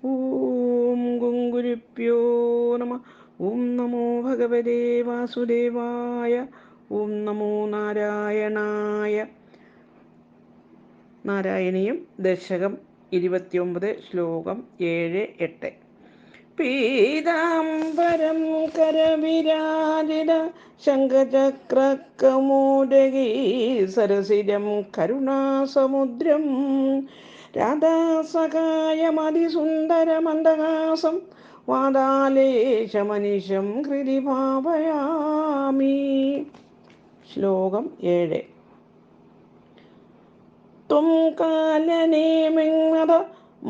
ഓം ഗുരുഭ്യോ നമ. ഓം നമോ ഭഗവതേ വാസുദേവായ. ഓം നമോ നാരായണായ. നാരായണീയം ദശകം 29 ശ്ലോകം 7-8. പീതാംബരം കരവിരാജിത ശംഖചക്രകൗമോദഗീ സരസിജം കരുണാസമുദ്രം രാധാസഹായമതിസുന്ദരമന്ദഹാസം വാതാലേശമനിശം ഹൃദി ഭാവയാമി. ശ്ലോകം 7. ത്വം കാലനേമിങ്ങത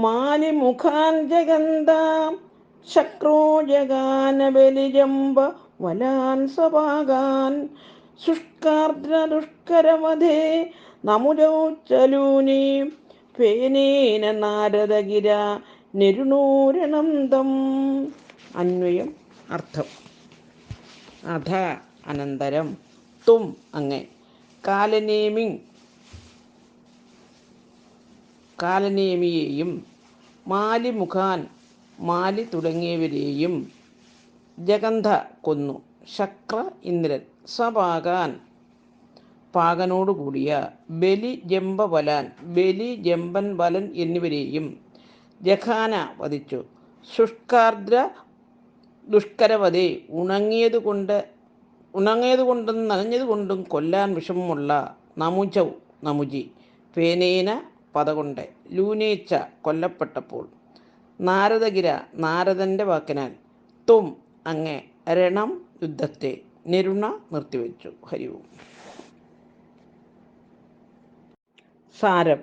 മാലിമുഖാൻ ജഗന്താം ശക്രോ ജഗാനബലിജംബ വലാൻ സപാകാൻ ശുഷ്കാർദ്രദുഷ്കരവധേ നമുജൗച്ചലൂനി ഫേനേന നാരദഗിര നിരുണൂരണന്തം. അന്വയം അർത്ഥം. അധ അനന്തരം, തും അങ്ങേ, കാലനേമിയെയും മാലിമുഖാൻ മാലി തുടങ്ങിയവരെയും ജഗന്ധ കൊന്നു, ശക്ര ഇന്ദ്രൻ, സപാകാൻ പാകനോടുകൂടിയ, ബലി ജംബവലാൻ ബലി ജംബൻ വലൻ എന്നിവരെയും ജഖാന വധിച്ചു, ശുഷ്കാർദ്ര ദുഷ്കരവധേ ഉണങ്ങിയതുകൊണ്ടും നനഞ്ഞതുകൊണ്ടും കൊല്ലാൻ വിഷമമുള്ള നമുജി ഫേനേന പദകൊണ്ട്, ലൂനേച്ച കൊല്ലപ്പെട്ടപ്പോൾ, നാരദഗിര നാരദൻ്റെ വാക്കിനാൽ, തും അങ്ങേ രണം യുദ്ധത്തെ, നിരുണ നിർത്തിവെച്ചു. ഹരി ഓം. സാരം.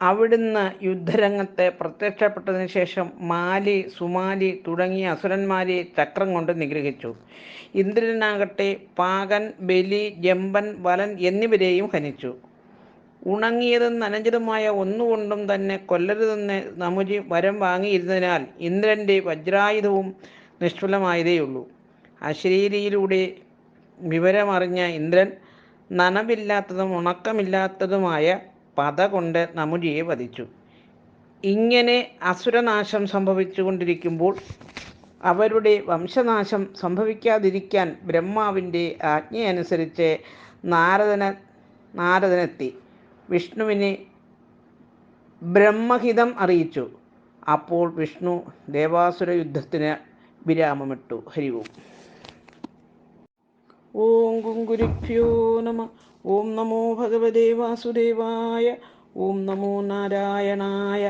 അവിടുന്ന് യുദ്ധരംഗത്ത് പ്രത്യക്ഷപ്പെട്ടതിന് ശേഷം മാലി സുമാലി തുടങ്ങിയ അസുരന്മാരെ ചക്രം കൊണ്ട് നിഗ്രഹിച്ചു. ഇന്ദ്രനാകട്ടെ പാകൻ ബലി ജംബൻ വലൻ എന്നിവരെയും ഹനിച്ചു. ഉണങ്ങിയതും നനഞ്ഞതുമായ ഒന്നുകൊണ്ടും തന്നെ കൊല്ലരുതെന്ന് നമുജി വരം വാങ്ങിയിരുന്നതിനാൽ ഇന്ദ്രൻ്റെ വജ്രായുധവും നിഷ്ഫലമായതേയുള്ളൂ. അശരീരിയിലൂടെ വിവരമറിഞ്ഞ ഇന്ദ്രൻ നനവില്ലാത്തതും ഉണക്കമില്ലാത്തതുമായ പത കൊണ്ട് നമുജിയെ വധിച്ചു. ഇങ്ങനെ അസുരനാശം സംഭവിച്ചു കൊണ്ടിരിക്കുമ്പോൾ അവരുടെ വംശനാശം സംഭവിക്കാതിരിക്കാൻ ബ്രഹ്മാവിൻ്റെ ആജ്ഞയനുസരിച്ച് നാരദനെത്തി വിഷ്ണുവിനെ ബ്രഹ്മഹിതം അറിയിച്ചു. അപ്പോൾ വിഷ്ണു ദേവാസുര യുദ്ധത്തിന് വിരാമമിട്ടു. ഹരി ഓം. ഓം ഗുരുഭ്യോ നമ. ഓം നമോ ഭഗവതേ വാസുദേവായ. ഓം നമോ നാരായണായ.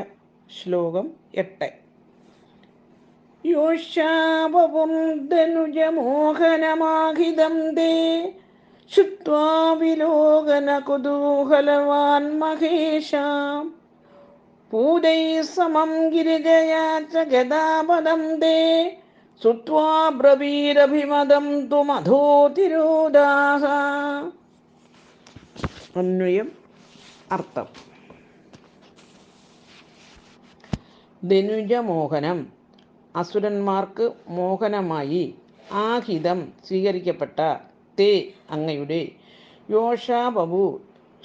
ശ്ലോകം 8. യോഷാവപും ധനുജമോഹനമാഹിതം തേ ശ്രുത്വാ വിലോകന കുതൂഹലവാൻ മഹേശാം പൂതൈ സമം ഗിരിജയാ ച ഗദാപദം തേ ശ്രുത്വാ ബ്രവീരഭിമദം തുമധോതിരോധാഃ. അന്വയം അർത്ഥം. ധനുജമോഹനം അസുരന്മാർക്ക് മോഹനമായി ആഹിതം സ്വീകരിക്കപ്പെട്ട തേ അങ്ങയുടെ യോഷാബബു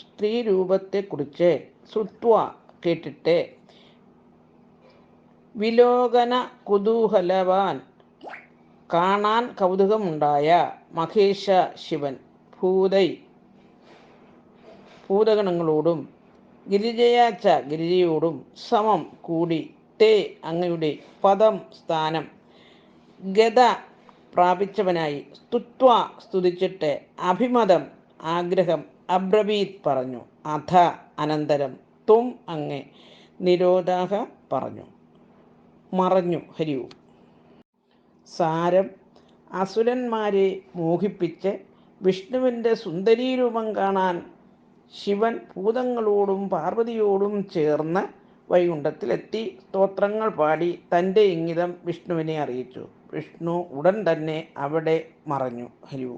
സ്ത്രീരൂപത്തെക്കുറിച്ച് ശ്രുത്വ കേട്ടിട്ട് വിലോകന കുതൂഹലവാൻ കാണാൻ കൗതുകമുണ്ടായ മഹേശ ശിവൻ ഭൂതഗണങ്ങളോടും ഗിരിജയാച്ച ഗിരിജയോടും സമം കൂടി തേ അങ്ങയുടെ പദം സ്ഥാനം ഗത പ്രാപിച്ചവനായി സ്തുത്വ സ്തുതിച്ചിട്ട് അഭിമതം ആഗ്രഹം അബ്രവീത് പറഞ്ഞു. അധ അനന്തരം തും അങ്ങേ നിരോധാഹ പറഞ്ഞു മറഞ്ഞു. ഹരി ഓം. സാരം. അസുരന്മാരെ മോഹിപ്പിച്ച് വിഷ്ണുവിൻ്റെ സുന്ദരീരൂപം കാണാൻ ശിവൻ ഭൂതങ്ങളോടും പാർവതിയോടും ചേർന്ന് വൈകുണ്ഠത്തിലെത്തി സ്തോത്രങ്ങൾ പാടി തൻ്റെ ഇംഗിതം വിഷ്ണുവിനെ അറിയിച്ചു. വിഷ്ണു ഉടൻ തന്നെ അവിടെ മറഞ്ഞു. ഹരി ഓം.